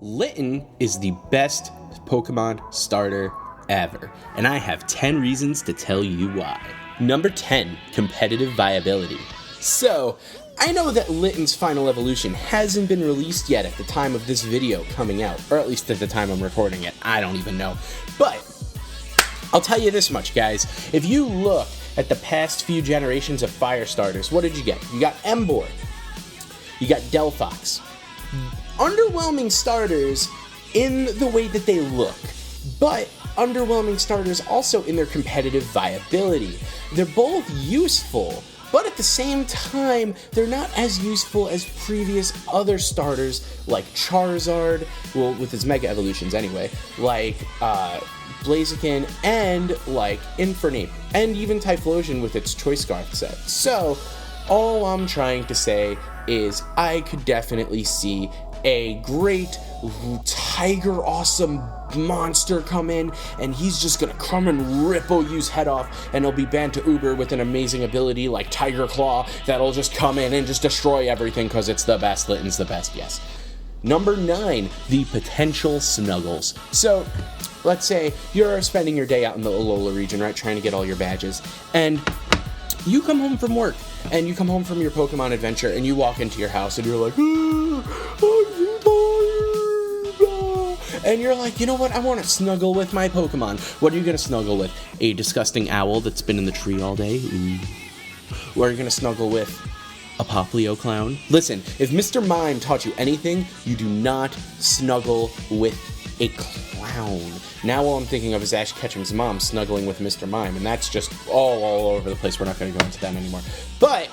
Litten is the best Pokemon starter ever, and I have 10 reasons to tell you why. Number 10, competitive viability. So, I know that Litten's final evolution hasn't been released yet at the time of this video coming out, or at least at the time I'm recording it, I don't even know. But, I'll tell you this much, guys. If you look at the past few generations of fire starters, what did you get? You got Emboar, you got Delphox. Underwhelming starters in the way that they look, but underwhelming starters also in their competitive viability. They're both useful, but at the same time, they're not as useful as previous other starters like Charizard, well, with his Mega Evolutions anyway, like Blaziken, and like Infernape, and even Typhlosion with its Choice Scarf set. So, all I'm trying to say is I could definitely see a great tiger awesome monster come in, and he's just gonna come and rip OU's head off, and he'll be banned to Uber with an amazing ability like Tiger Claw that'll just come in and just destroy everything because it's the best. Litten's the best, yes. Number 9, the potential Snuggles. So, let's say you're spending your day out in the Alola region, right, trying to get all your badges, and you come home from work, and you come home from your Pokemon adventure, and you walk into your house, and you're like, I'm tired. And you're like, you know what, I want to snuggle with my Pokemon. What are you going to snuggle with? A disgusting owl that's been in the tree all day? Ooh. Or are you going to snuggle with a Poplio clown? Listen, if Mr. Mime taught you anything, you do not snuggle with a clown. Now all I'm thinking of is Ash Ketchum's mom snuggling with Mr. Mime, and that's just all over the place. We're not going to go into that anymore. But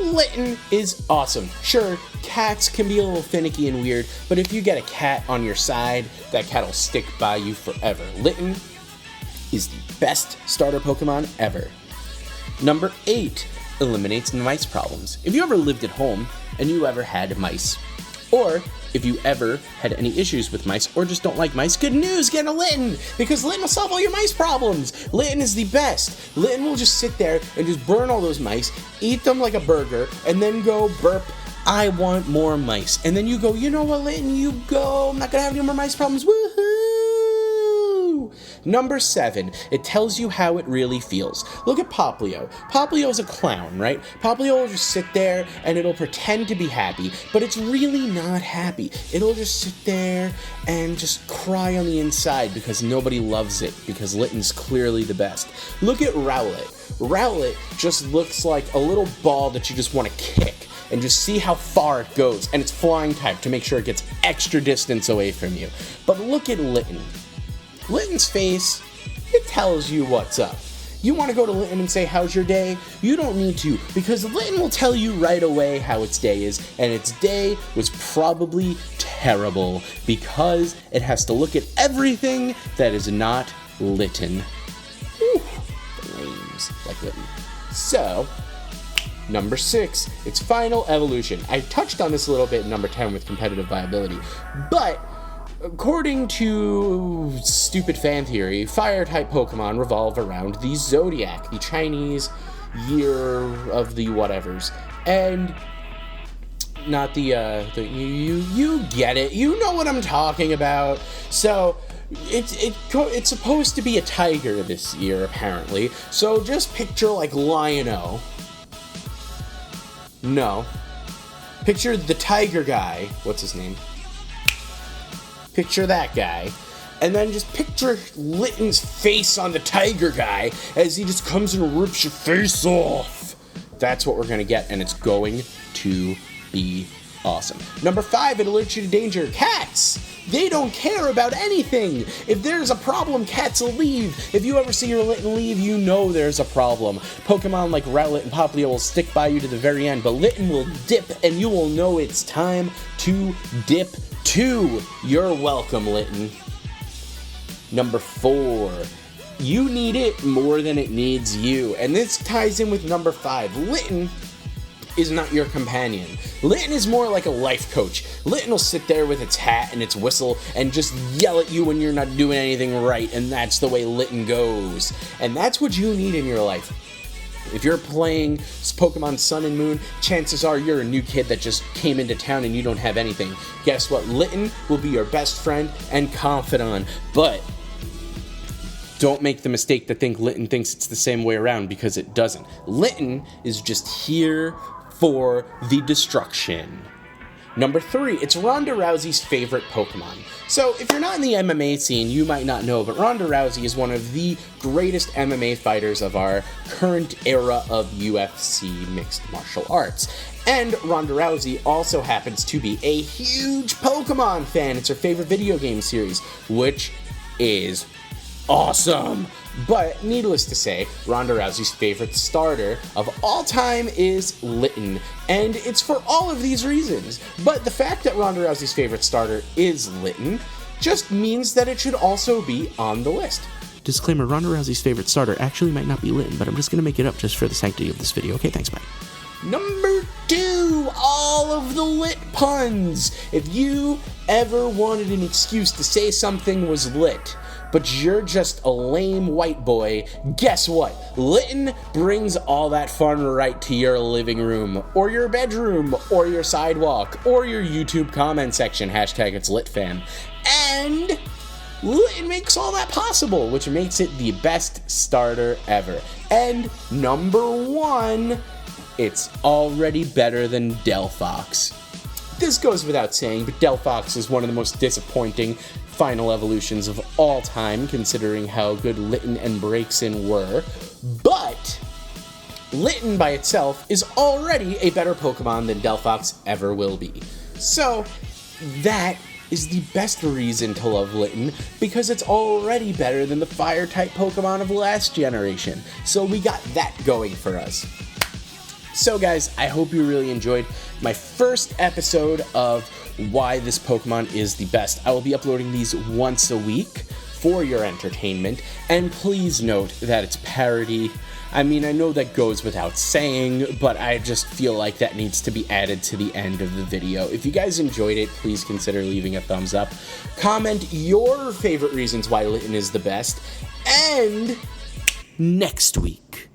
Litten is awesome. Sure, cats can be a little finicky and weird, but if you get a cat on your side, that cat will stick by you forever. Litten is the best starter Pokemon ever. Number 8, eliminates mice problems. If you ever lived at home and you ever had mice, or if you ever had any issues with mice or just don't like mice, good news, get a Litten, because Litten will solve all your mice problems. Litten is the best. Litten will just sit there and just burn all those mice, eat them like a burger, and then go burp, I want more mice. And then you go, you know what, Litten, you go, I'm not gonna have any more mice problems, woohoo! Number 7, it tells you how it really feels. Look at Poplio. Poplio's a clown, right? Poplio will just sit there and it'll pretend to be happy, but it's really not happy. It'll just sit there and just cry on the inside because nobody loves it, because Litten's clearly the best. Look at Rowlet. Rowlet just looks like a little ball that you just want to kick and just see how far it goes, and it's flying type to make sure it gets extra distance away from you. But look at Litten. Litten's face, it tells you what's up. You want to go to Litten and say, how's your day? You don't need to, because Litten will tell you right away how its day is, and its day was probably terrible, because it has to look at everything that is not Litten. Whew, flames like Litten. So, number 6, its final evolution. I touched on this a little bit in number 10 with competitive viability, but according to stupid fan theory, fire-type Pokemon revolve around the Zodiac, the Chinese year of the whatevers, and not the you get it, you know what I'm talking about. So it's supposed to be a tiger this year, apparently. So just picture like Lion-O. No, picture the tiger guy. What's his name? Picture that guy, and then just picture Litten's face on the tiger guy as he just comes and rips your face off. That's what we're gonna get, and it's going to be awesome. Number 5, it alerts you to danger. Cats! They don't care about anything. If there's a problem, cats will leave. If you ever see your Litten leave, you know there's a problem. Pokemon like Rowlet and Poplio will stick by you to the very end, but Litten will dip, and you will know it's time to dip too. You're welcome, Litten. Number 4, you need it more than it needs you. And this ties in with number 5. Litten is not your companion. Litten is more like a life coach. Litten will sit there with its hat and its whistle and just yell at you when you're not doing anything right, and that's the way Litten goes. And that's what you need in your life. If you're playing Pokemon Sun and Moon, chances are you're a new kid that just came into town and you don't have anything. Guess what? Litten will be your best friend and confidant. But don't make the mistake to think Litten thinks it's the same way around, because it doesn't. Litten is just here for the destruction. Number 3, it's Ronda Rousey's favorite Pokemon. So if you're not in the MMA scene, you might not know, but Ronda Rousey is one of the greatest MMA fighters of our current era of UFC mixed martial arts. And Ronda Rousey also happens to be a huge Pokemon fan. It's her favorite video game series, which is awesome. But needless to say, Ronda Rousey's favorite starter of all time is Litten, and it's for all of these reasons. But the fact that Ronda Rousey's favorite starter is Litten just means that it should also be on the list. Disclaimer, Ronda Rousey's favorite starter actually might not be Litten, but I'm just going to make it up just for the sanctity of this video. Okay, thanks, bye. Number 2, all of the lit puns. If you ever wanted an excuse to say something was lit, but you're just a lame white boy, guess what? Litten brings all that fun right to your living room, or your bedroom, or your sidewalk, or your YouTube comment section, #It'sLitFam. And Litten makes all that possible, which makes it the best starter ever. And number 1, it's already better than Delphox. This goes without saying, but Delphox is one of the most disappointing final evolutions of all time, considering how good Litten and Braixen were. But Litten by itself is already a better Pokemon than Delphox ever will be. So that is the best reason to love Litten, because it's already better than the Fire-type Pokemon of last generation. So we got that going for us. So guys, I hope you really enjoyed my first episode of why this Pokemon is the best. I will be uploading these once a week for your entertainment, and please note that it's parody. I mean, I know that goes without saying, but I just feel like that needs to be added to the end of the video. If you guys enjoyed it, please consider leaving a thumbs up. Comment your favorite reasons why Litten is the best, and next week,